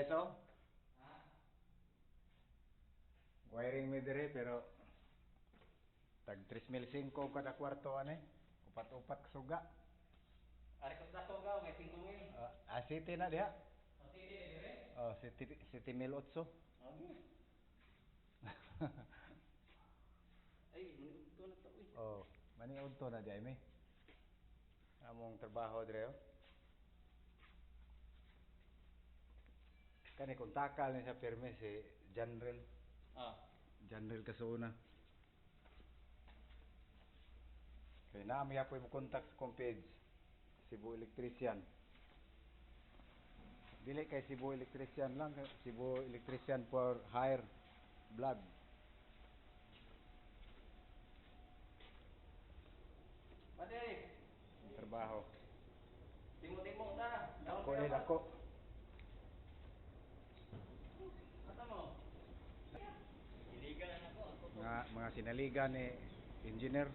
guys, oh. Wiring mi dire pero tag 3,500 kada kwarto ani. Upat-upat suga. Ari ko sa sogaw may 5,000. City na diha. City dire. Oh, City 1,800. Okay. Ay, manigto na to uy. Oh, maniud to na diay mi. Among trabaho dire, oh. Kani kung takal ni sa perme si General. General Kasuna. Kaya namin ako yung contact sa kong page. Cebu Electrician. Dili kay Cebu Electrician lang. Cebu Electrician for Hire Vlog. Pati. Trabaho. Timo-timo ta. Ako din ako. Asa mo? Iligan ako. Mga sinaligan ni engineer.